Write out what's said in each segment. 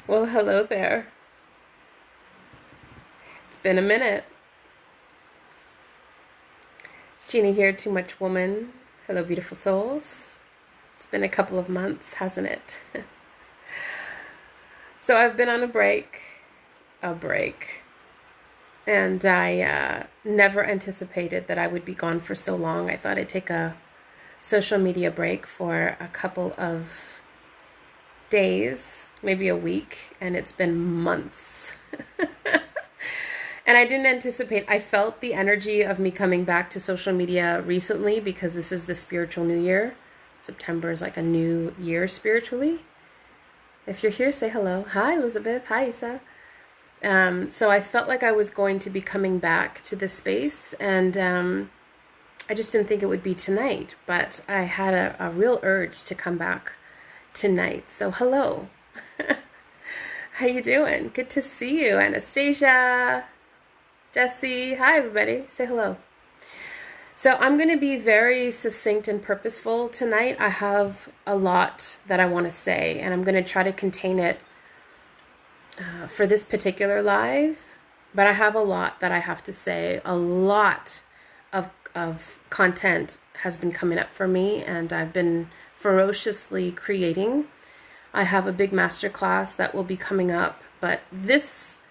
Well, hello there. It's been a minute. It's Jeannie here, Too Much Woman. Hello, beautiful souls. It's been a couple of months, hasn't it? So I've been on a break, and I never anticipated that I would be gone for so long. I thought I'd take a social media break for a couple of days, maybe a week, and it's been months. And I didn't anticipate, I felt the energy of me coming back to social media recently because this is the spiritual new year. September is like a new year spiritually. If you're here, say hello. Hi, Elizabeth. Hi, Isa. So I felt like I was going to be coming back to this space, and I just didn't think it would be tonight, but I had a real urge to come back tonight. So hello. How you doing? Good to see you, Anastasia. Jesse, hi everybody, say hello. So I'm going to be very succinct and purposeful tonight. I have a lot that I want to say, and I'm going to try to contain it for this particular live, but I have a lot that I have to say. A lot of content has been coming up for me, and I've been ferociously creating. I have a big masterclass that will be coming up, but this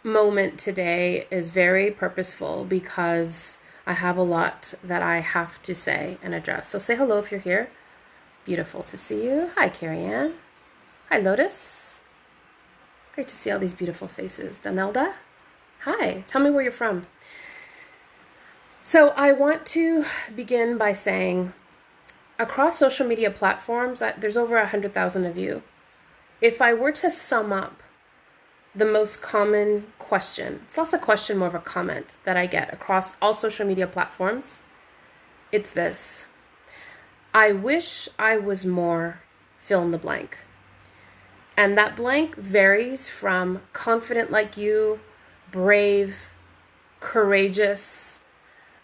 moment today is very purposeful because I have a lot that I have to say and address. So say hello if you're here. Beautiful to see you. Hi, Carrie Ann. Hi, Lotus. Great to see all these beautiful faces. Donelda. Hi. Tell me where you're from. So I want to begin by saying across social media platforms, there's over 100,000 of you. If I were to sum up the most common question, it's less a question, more of a comment that I get across all social media platforms, it's this: I wish I was more fill in the blank. And that blank varies from confident like you, brave, courageous,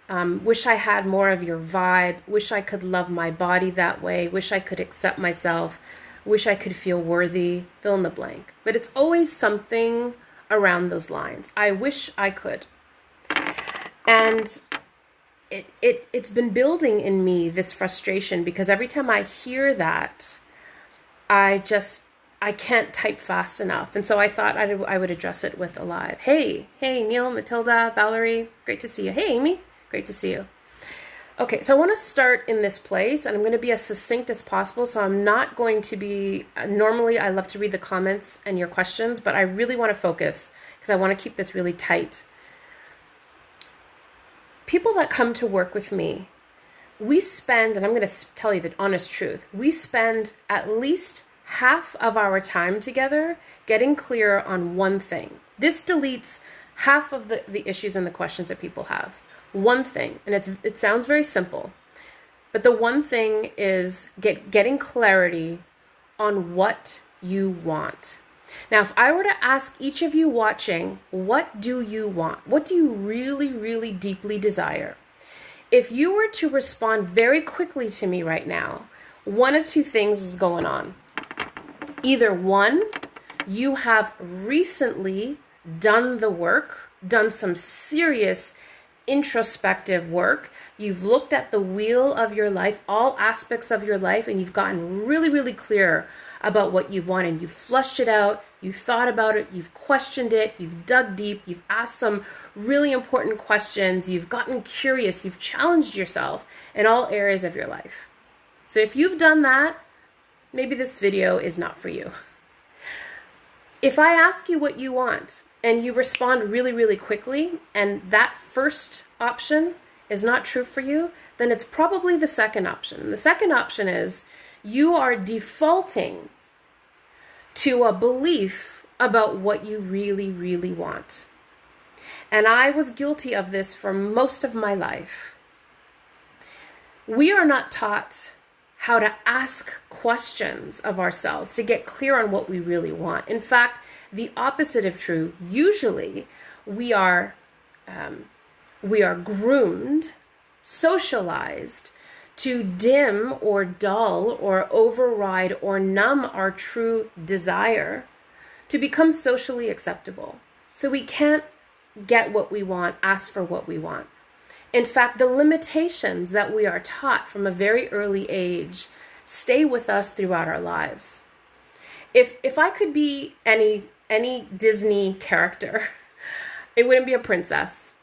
wish I had more of your vibe, wish I could love my body that way, wish I could accept myself, wish I could feel worthy, fill in the blank. But it's always something around those lines. I wish I could. And it's been building in me, this frustration, because every time I hear that, I can't type fast enough. And so I thought I would address it with a live. Hey, Neil, Matilda, Valerie, great to see you. Hey, Amy, great to see you. Okay, so I want to start in this place, and I'm going to be as succinct as possible, so I'm not going to be, normally I love to read the comments and your questions, but I really want to focus because I want to keep this really tight. People that come to work with me, we spend, and I'm going to tell you the honest truth, we spend at least half of our time together getting clear on one thing. This deletes half of the issues and the questions that people have. One thing, and it sounds very simple, but the one thing is getting clarity on what you want. Now, if I were to ask each of you watching, what do you want? What do you really, really deeply desire? If you were to respond very quickly to me right now, one of two things is going on. Either one, you have recently done the work, done some serious introspective work. You've looked at the wheel of your life, all aspects of your life, and you've gotten really, really clear about what you want, and you've flushed it out, you've thought about it, you've questioned it, you've dug deep, you've asked some really important questions, you've gotten curious, you've challenged yourself in all areas of your life. So if you've done that, maybe this video is not for you. If I ask you what you want, and you respond really, really quickly, and that first option is not true for you, then it's probably the second option. And the second option is you are defaulting to a belief about what you really, really want. And I was guilty of this for most of my life. We are not taught how to ask questions of ourselves to get clear on what we really want. In fact, the opposite of true. Usually, we are groomed, socialized to dim or dull or override or numb our true desire to become socially acceptable. So we can't get what we want, ask for what we want. In fact, the limitations that we are taught from a very early age stay with us throughout our lives. If I could be any Disney character, it wouldn't be a princess.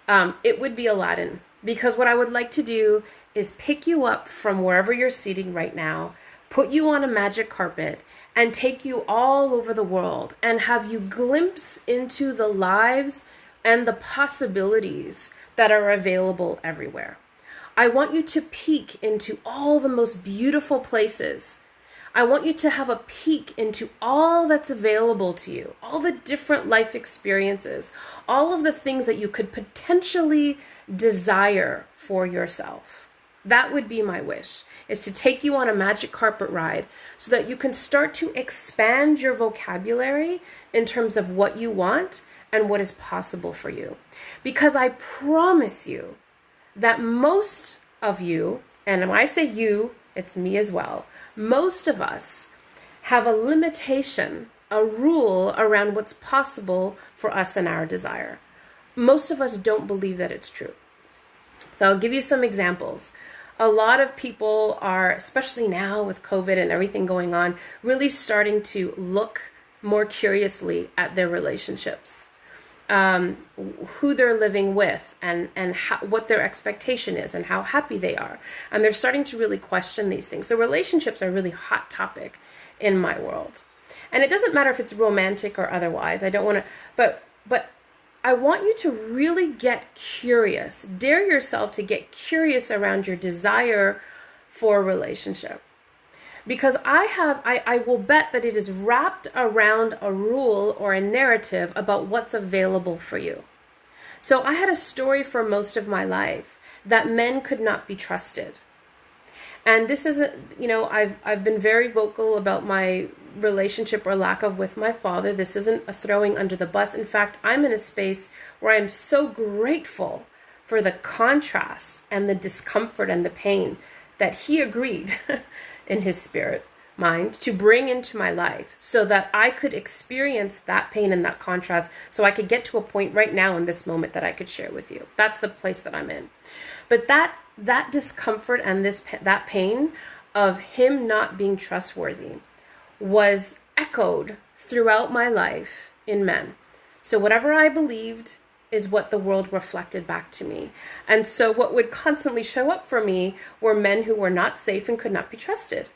It would be Aladdin. Because what I would like to do is pick you up from wherever you're sitting right now, put you on a magic carpet, and take you all over the world and have you glimpse into the lives and the possibilities that are available everywhere. I want you to peek into all the most beautiful places. I want you to have a peek into all that's available to you, all the different life experiences, all of the things that you could potentially desire for yourself. That would be my wish, is to take you on a magic carpet ride so that you can start to expand your vocabulary in terms of what you want and what is possible for you. Because I promise you that most of you, and when I say you, it's me as well, most of us have a limitation, a rule around what's possible for us and our desire. Most of us don't believe that it's true. So I'll give you some examples. A lot of people are, especially now with COVID and everything going on, really starting to look more curiously at their relationships, who they're living with, and what their expectation is and how happy they are. And they're starting to really question these things. So relationships are a really hot topic in my world. And it doesn't matter if it's romantic or otherwise. I don't want to, but I want you to really get curious. Dare yourself to get curious around your desire for a relationship. Because I will bet that it is wrapped around a rule or a narrative about what's available for you. So I had a story for most of my life that men could not be trusted. And this isn't, I've been very vocal about my relationship or lack of with my father. This isn't a throwing under the bus. In fact, I'm in a space where I'm so grateful for the contrast and the discomfort and the pain that he agreed in his spirit mind to bring into my life so that I could experience that pain and that contrast, so I could get to a point right now in this moment that I could share with you. That's the place that I'm in. But that discomfort and that pain of him not being trustworthy was echoed throughout my life in men. So whatever I believed is what the world reflected back to me. And so what would constantly show up for me were men who were not safe and could not be trusted.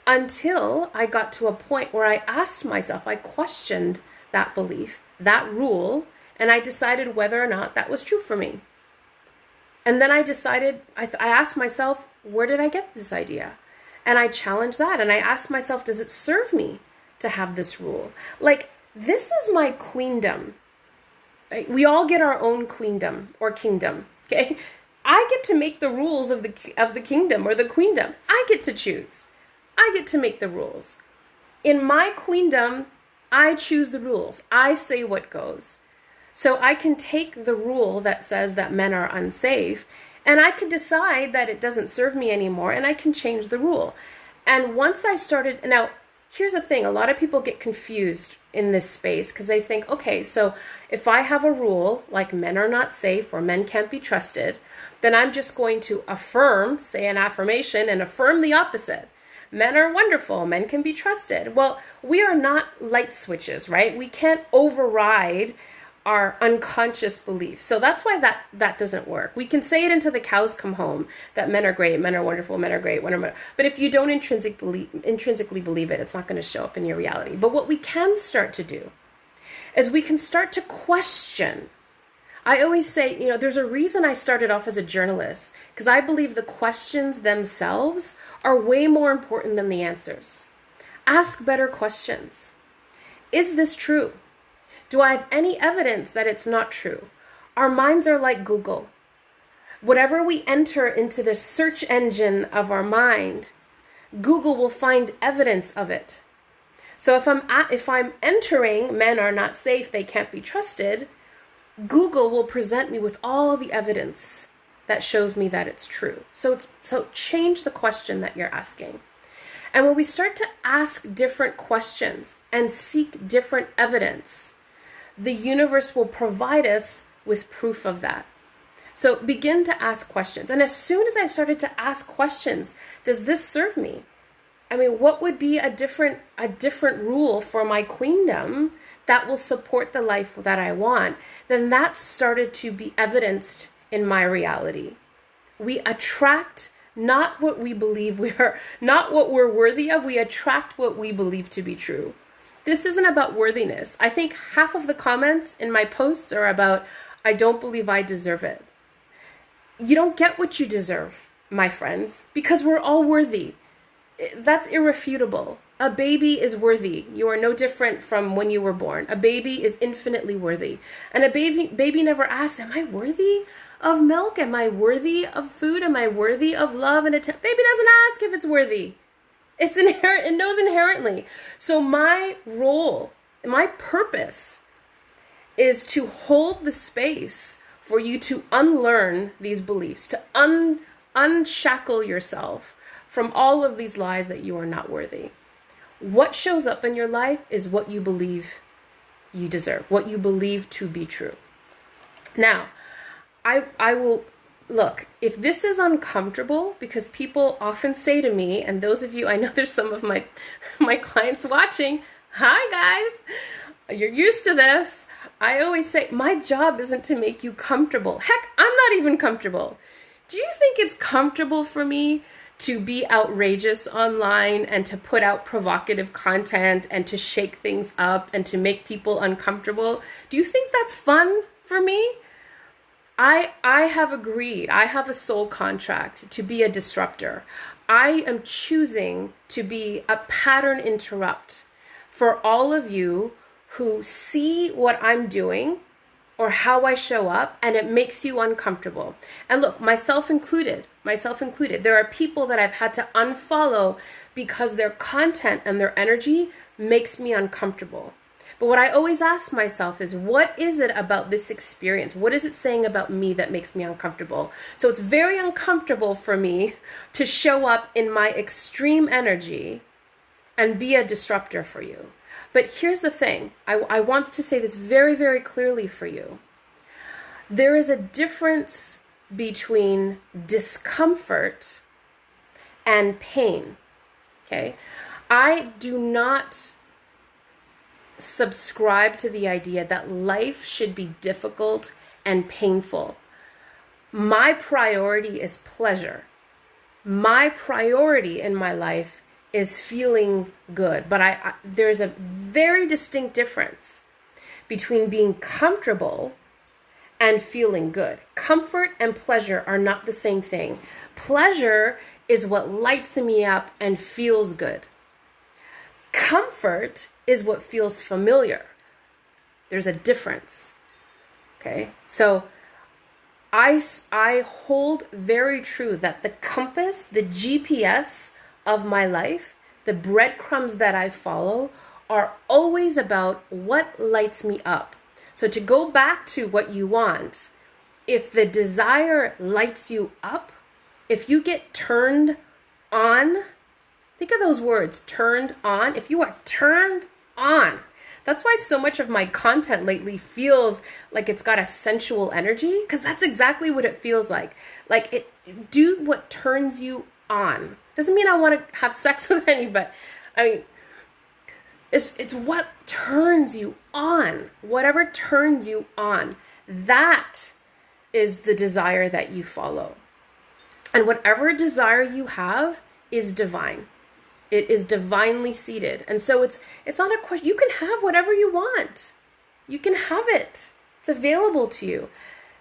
Until I got to a point where I asked myself, I questioned that belief, that rule, and I decided whether or not that was true for me. And then I decided, I asked myself, where did I get this idea? And I challenged that, and I asked myself, does it serve me to have this rule? Like, this is my queendom. Right? We all get our own queendom or kingdom, okay? I get to make the rules of the kingdom or the queendom. I get to choose. I get to make the rules. In my queendom, I choose the rules. I say what goes. So I can take the rule that says that men are unsafe, and I could decide that it doesn't serve me anymore, and I can change the rule. And once I started, now, here's the thing. A lot of people get confused in this space because they think, okay, so if I have a rule like men are not safe or men can't be trusted, then I'm just going to affirm, say an affirmation, and affirm the opposite. Men are wonderful. Men can be trusted. Well, we are not light switches, right? We can't override our unconscious beliefs. So that's why that doesn't work. We can say it until the cows come home, that men are great, men are wonderful, men are great, but if you don't intrinsically believe it, it's not going to show up in your reality. But what we can start to do is we can start to question. I always say, there's a reason I started off as a journalist, because I believe the questions themselves are way more important than the answers. Ask better questions. Is this true? Do I have any evidence that it's not true? Our minds are like Google. Whatever we enter into the search engine of our mind, Google will find evidence of it. So if I'm entering men are not safe, they can't be trusted, Google will present me with all the evidence that shows me that it's true. So change the question that you're asking. And when we start to ask different questions and seek different evidence, the universe will provide us with proof of that. So begin to ask questions. And as soon as I started to ask questions, does this serve me? I mean, what would be a different rule for my queendom that will support the life that I want? Then that started to be evidenced in my reality. We attract not what we believe not what we're worthy of. We attract what we believe to be true. This isn't about worthiness. I think half of the comments in my posts are about, I don't believe I deserve it. You don't get what you deserve, my friends, because we're all worthy. That's irrefutable. A baby is worthy. You are no different from when you were born. A baby is infinitely worthy. And a baby never asks, am I worthy of milk? Am I worthy of food? Am I worthy of love and attention? Baby doesn't ask if it's worthy. It's inherent. It knows inherently. So my role, my purpose is to hold the space for you to unlearn these beliefs, to unshackle yourself from all of these lies that you are not worthy. What shows up in your life is what you believe you deserve, what you believe to be true. Now, I will, look, if this is uncomfortable, because people often say to me, and those of you, I know there's some of my clients watching, hi guys, you're used to this. I always say, my job isn't to make you comfortable. Heck, I'm not even comfortable. Do you think it's comfortable for me to be outrageous online and to put out provocative content and to shake things up and to make people uncomfortable? Do you think that's fun for me? I have agreed. I have a soul contract to be a disruptor. I am choosing to be a pattern interrupt for all of you who see what I'm doing or how I show up and it makes you uncomfortable. And look, myself included, there are people that I've had to unfollow because their content and their energy makes me uncomfortable. But what I always ask myself is, what is it about this experience? What is it saying about me that makes me uncomfortable? So it's very uncomfortable for me to show up in my extreme energy and be a disruptor for you. But here's the thing. I want to say this very, very clearly for you. There is a difference between discomfort and pain. Okay? I do not subscribe to the idea that life should be difficult and painful. My priority is pleasure. My priority in my life is feeling good. But there's a very distinct difference between being comfortable and feeling good. Comfort and pleasure are not the same thing. Pleasure is what lights me up and feels good. Comfort is what feels familiar. There's a difference. Okay? So I hold very true that the compass, the GPS of my life, the breadcrumbs that I follow are always about what lights me up. So to go back to what you want, if the desire lights you up, if you get turned on, think of those words, turned on. If you are turned on, that's why so much of my content lately feels like it's got a sensual energy, because that's exactly what it feels like. Like, do what turns you on. Doesn't mean I want to have sex with anybody. I mean, it's what turns you on. Whatever turns you on, that is the desire that you follow. And whatever desire you have is divine. It is divinely seated. And so it's not a question. You can have whatever you want. You can have it. It's available to you.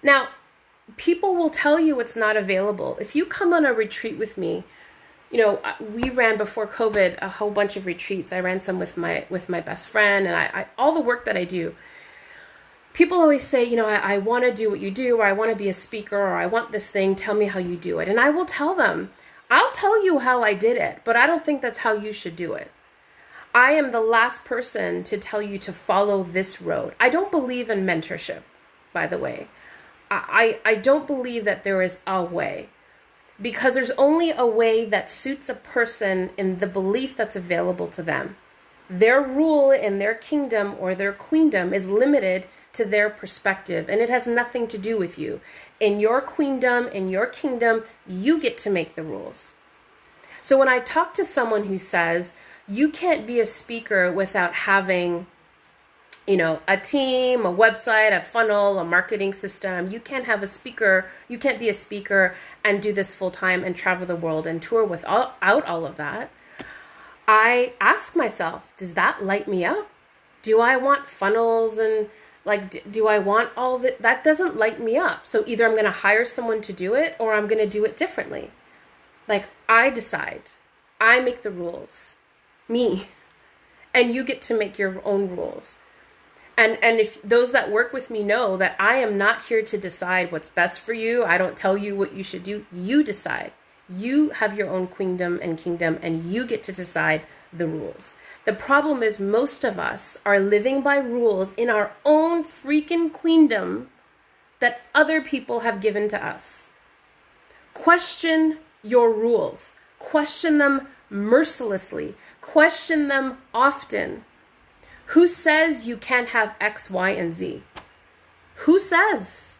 Now, people will tell you it's not available. If you come on a retreat with me, you know, we ran before COVID a whole bunch of retreats. I ran some with my best friend, and I all the work that I do. People always say, you know, I want to do what you do, or I want to be a speaker, or I want this thing. Tell me how you do it. And I will tell them, I'll tell you how I did it, but I don't think that's how you should do it. I am the last person to tell you to follow this road. I don't believe in mentorship, by the way. I don't believe that there is a way, because there's only a way that suits a person in the belief that's available to them. Their rule in their kingdom or their queendom is limited to their perspective, and it has nothing to do with you. In your queendom, in your kingdom, you get to make the rules. So when I talk to someone who says, you can't be a speaker without having, a team, a website, a funnel, a marketing system. You can't have a speaker. You can't be a speaker and do this full time and travel the world and tour without all of that. I ask myself, does that light me up? Do I want funnels and do I want all of it? That doesn't light me up. So either I'm going to hire someone to do it or I'm going to do it differently. I decide. I make the rules. Me. And you get to make your own rules. And if those that work with me know that I am not here to decide what's best for you. I don't tell you what you should do. You decide. You have your own queendom and kingdom, and you get to decide the rules. The problem is most of us are living by rules in our own freaking queendom that other people have given to us. Question your rules. Question them mercilessly. Question them often. Who says you can't have X, Y, and Z? Who says?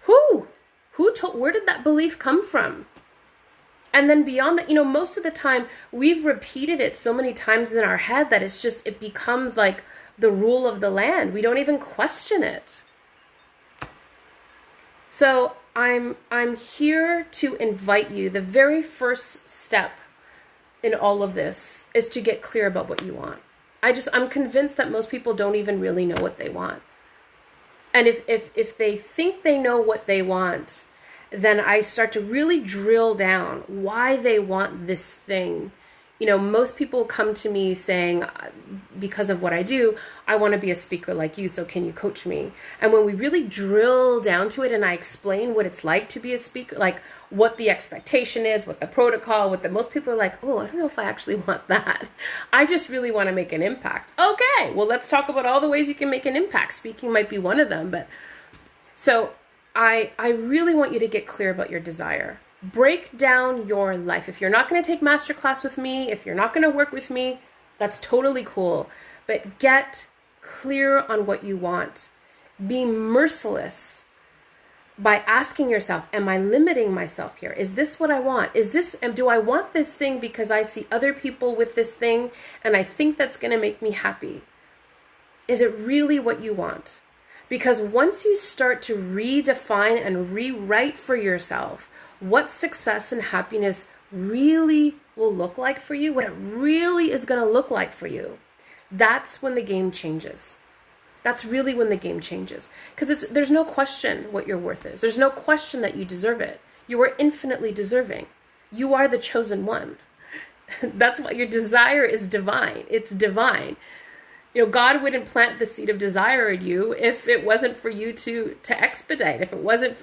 Who? Where did that belief come from? And then beyond that, most of the time we've repeated it so many times in our head that it becomes like the rule of the land. We don't even question it. So I'm here to invite you. The very first step in all of this is to get clear about what you want. I'm convinced that most people don't even really know what they want. And if they think they know what they want, then I start to really drill down why they want this thing. Most people come to me saying, because of what I do, I want to be a speaker like you, so can you coach me? And when we really drill down to it and I explain what it's like to be a speaker, like what the expectation is, what the protocol, most people are like, oh, I don't know if I actually want that. I just really want to make an impact. Okay, well, let's talk about all the ways you can make an impact. Speaking might be one of them, but so I really want you to get clear about your desire. Break down your life. If you're not going to take masterclass with me, if you're not going to work with me, that's totally cool. But get clear on what you want. Be merciless by asking yourself, am I limiting myself here? Is this what I want? Do I want this thing because I see other people with this thing and I think that's going to make me happy? Is it really what you want? Because once you start to redefine and rewrite for yourself what success and happiness really will look like for you, what it really is going to look like for you, that's when the game changes. That's really when the game changes. Because there's no question what your worth is. There's no question that you deserve it. You are infinitely deserving. You are the chosen one. That's why your desire is divine. It's divine. God wouldn't plant the seed of desire in you if it wasn't for you to expedite. If it wasn't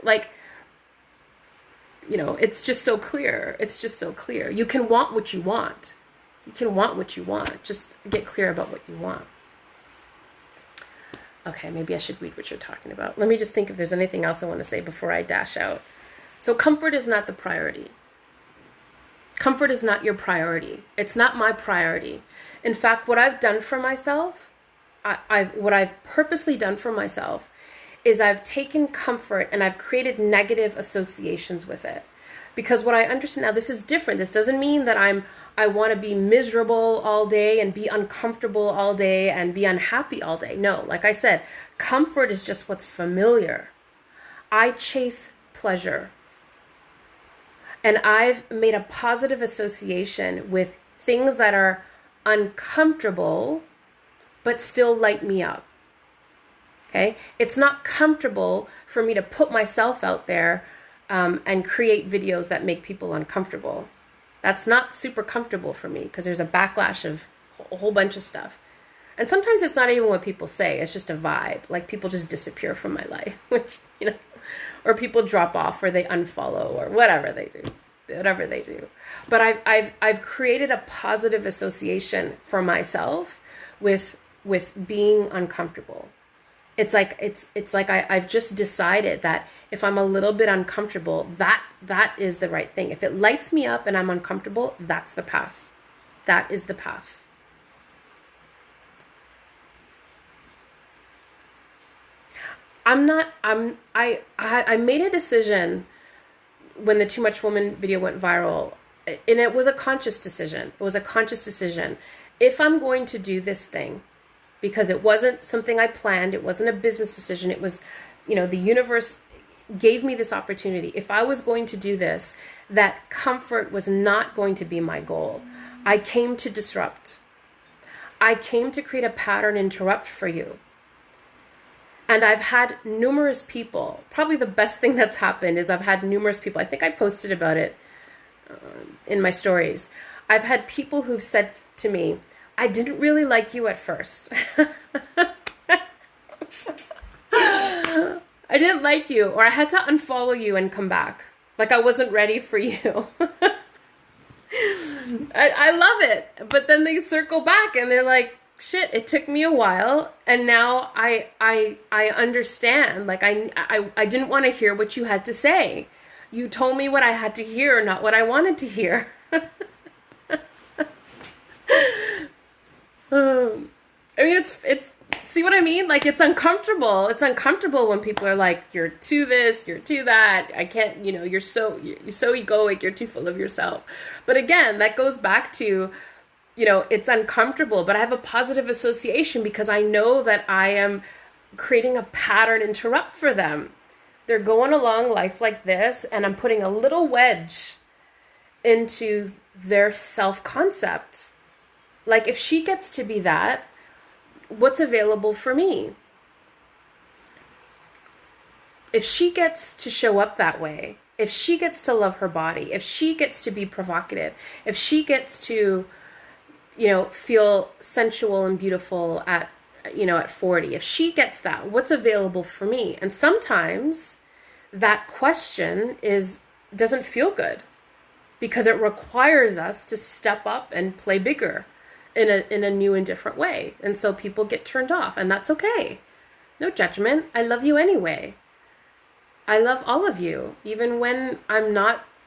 it's just so clear. It's just so clear. You can want what you want. You can want what you want. Just get clear about what you want. Okay, maybe I should read what you're talking about. Let me just think if there's anything else I want to say before I dash out. So comfort is not the priority. Comfort is not your priority. It's not my priority. In fact, what I've done for myself, what I've purposely done for myself is I've taken comfort and I've created negative associations with it. Because what I understand now, this is different. This doesn't mean that I want to be miserable all day and be uncomfortable all day and be unhappy all day. No, like I said, comfort is just what's familiar. I chase pleasure. And I've made a positive association with things that are uncomfortable, but still light me up. Okay? It's not comfortable for me to put myself out there and create videos that make people uncomfortable. That's not super comfortable for me because there's a backlash of a whole bunch of stuff. And sometimes it's not even what people say. It's just a vibe. Like people just disappear from my life, which, or people drop off or they unfollow or whatever they do. But I've created a positive association for myself with being uncomfortable. I've just decided that if I'm a little bit uncomfortable, that is the right thing. If it lights me up and I'm uncomfortable, that's the path. That is the path. I made a decision when the Too Much Woman video went viral, and it was a conscious decision. It was a conscious decision. If I'm going to do this thing, because it wasn't something I planned, it wasn't a business decision, it was, the universe gave me this opportunity. If I was going to do this, that comfort was not going to be my goal. I came to disrupt. I came to create a pattern interrupt for you. And I've had numerous people, probably the best thing that's happened is I've had numerous people, I think I posted about it in my stories. I've had people who've said to me, I didn't really like you at first. I didn't like you, or I had to unfollow you and come back. Like I wasn't ready for you. I love it. But then they circle back and they're like, shit, it took me a while. And now I understand. Like I didn't want to hear what you had to say. You told me what I had to hear, not what I wanted to hear. I mean, it's, see what I mean? Like, it's uncomfortable. It's uncomfortable when people are like, you're too this, you're too that. I can't, you're so egoic, you're too full of yourself. But again, that goes back to, it's uncomfortable, but I have a positive association because I know that I am creating a pattern interrupt for them. They're going along life like this, and I'm putting a little wedge into their self-concept. Like, if she gets to be that, what's available for me? If she gets to show up that way, if she gets to love her body, if she gets to be provocative, if she gets to, feel sensual and beautiful at 40, if she gets that, what's available for me? And sometimes that question doesn't feel good because it requires us to step up and play bigger in a new and different way. And so people get turned off, and that's okay. No judgment. I love you anyway. I love all of you, even when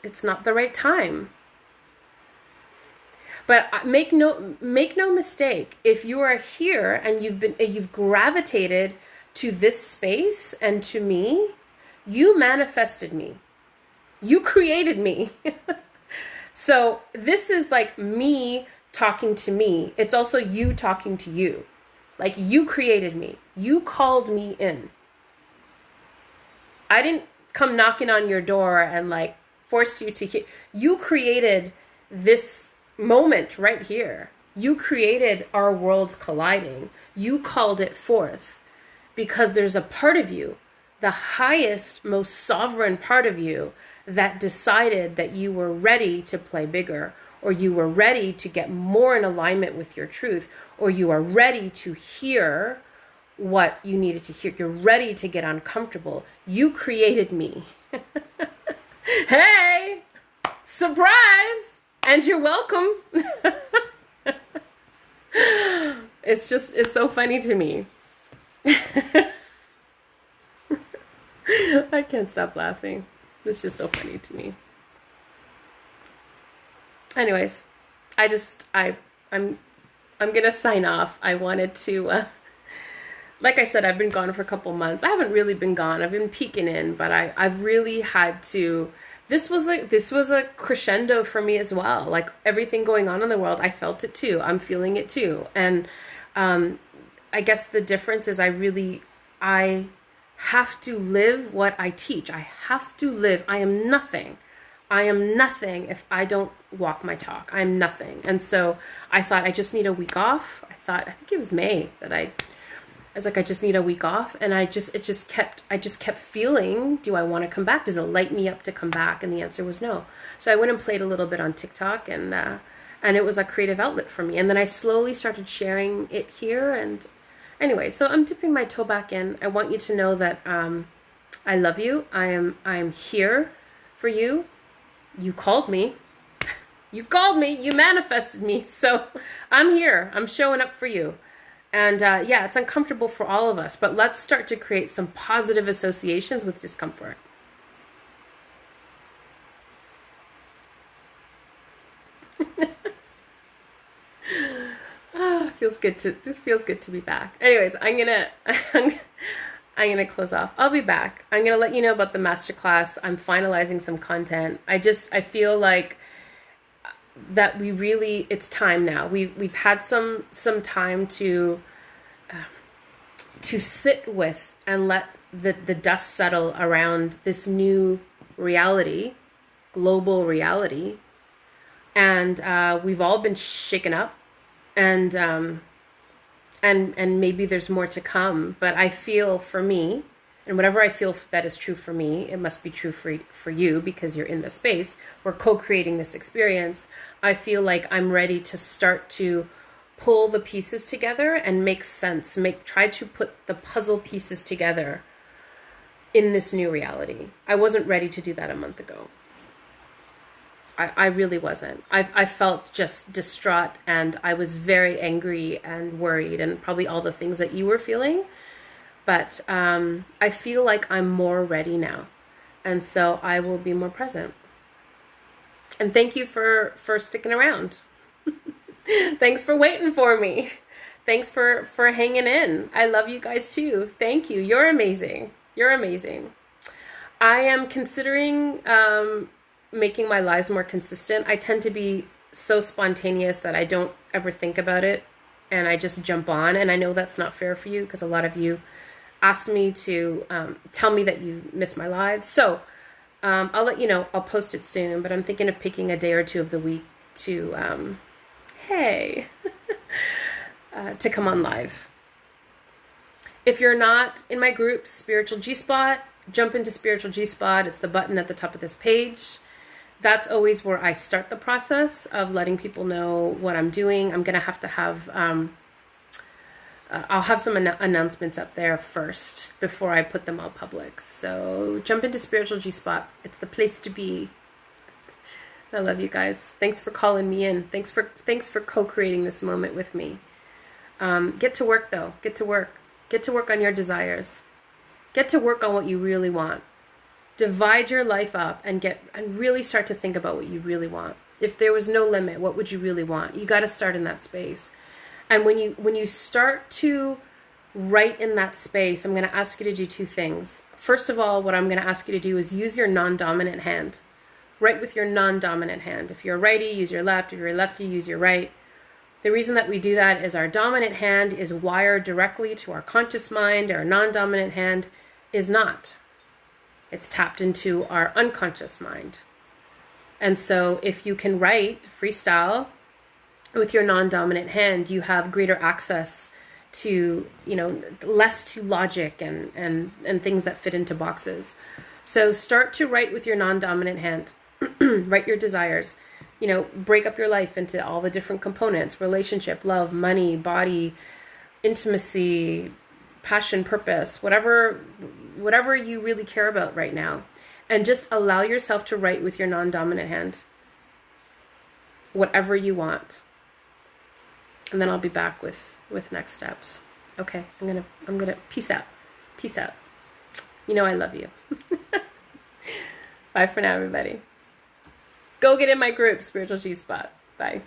it's not the right time. But make no mistake, if you are here and you've gravitated to this space and to me, you manifested me. You created me. So this is like me talking to me. It's also you talking to you. Like, you created me. You called me in. I didn't come knocking on your door and like force you to hear. You created this moment right here. You created our worlds colliding. You called it forth because there's a part of you, the highest, most sovereign part of you, that decided that you were ready to play bigger, or you were ready to get more in alignment with your truth, or you are ready to hear what you needed to hear. You're ready to get uncomfortable. You created me. Hey, surprise, and you're welcome. It's so funny to me. I can't stop laughing. It's just so funny to me. Anyways, I'm gonna sign off. I wanted to, like I said, I've been gone for a couple months. I haven't really been gone. I've been peeking in, but I've really had to. This was a crescendo for me as well. Like, everything going on in the world, I felt it too. I'm feeling it too. And I guess the difference is I have to live what I teach. I have to live. I am nothing. I am nothing if I don't walk my talk. I'm nothing. And so I thought I just need a week off. I think it was May that I was like, I just need a week off. And I just kept feeling, do I want to come back? Does it light me up to come back? And the answer was no. So I went and played a little bit on TikTok, and it was a creative outlet for me. And then I slowly started sharing it here. And anyway, so I'm dipping my toe back in. I want you to know that I love you. I am here for you. You called me. You called me. You manifested me. So I'm here. I'm showing up for you. And yeah, it's uncomfortable for all of us, but let's start to create some positive associations with discomfort. It feels good to be back. Anyways, I'm gonna close off. I'll be back. I'm gonna let you know about the masterclass. I'm finalizing some content. I feel like that it's time now. We've had some time to sit with and let the dust settle around this new reality, global reality, and we've all been shaken up, and maybe there's more to come. But I feel for me, and whatever I feel that is true for me, it must be true for you because you're in the space. We're co-creating this experience. I feel like I'm ready to start to pull the pieces together and make sense, try to put the puzzle pieces together in this new reality. I wasn't ready to do that a month ago. I really wasn't. I felt just distraught, and I was very angry and worried, and probably all the things that you were feeling. But I feel like I'm more ready now. And so I will be more present. And thank you for sticking around. Thanks for waiting for me. Thanks for hanging in. I love you guys too. Thank you. You're amazing. You're amazing. I am considering making my lives more consistent. I tend to be so spontaneous that I don't ever think about it, and I just jump on. And I know that's not fair for you because a lot of you ask me to tell me that you miss my lives. So I'll let you know. I'll post it soon, but I'm thinking of picking a day or two of the week to to come on live. If you're not in my group, Spiritual Gspot, jump into Spiritual Gspot. It's the button at the top of this page. That's always where I start the process of letting people know what I'm doing. I'm going to have I'll have some announcements up there first before I put them all public. So jump into Spiritual Gspot. It's the place to be. I love you guys. Thanks for calling me in. Thanks for co-creating this moment with me. Get to work though. Get to work. Get to work on your desires. Get to work on what you really want. Divide your life up and really start to think about what you really want. If there was no limit, what would you really want? You got to start in that space. And when you start to write in that space, I'm going to ask you to do two things. First of all, what I'm going to ask you to do is use your non-dominant hand. Write with your non-dominant hand. If you're a righty, use your left. If you're a lefty, use your right. The reason that we do that is our dominant hand is wired directly to our conscious mind. Our non-dominant hand is not. It's tapped into our unconscious mind. And so if you can write freestyle with your non-dominant hand, you have greater access to, less to logic and things that fit into boxes. So start to write with your non-dominant hand. Write your desires. Break up your life into all the different components: relationship, love, money, body, intimacy, passion, purpose, whatever you really care about right now. And just allow yourself to write with your non-dominant hand whatever you want. And then I'll be back with next steps. Okay, I'm gonna peace out. Peace out. I love you. Bye for now, everybody. Go get in my group, Spiritual Gspot. Bye.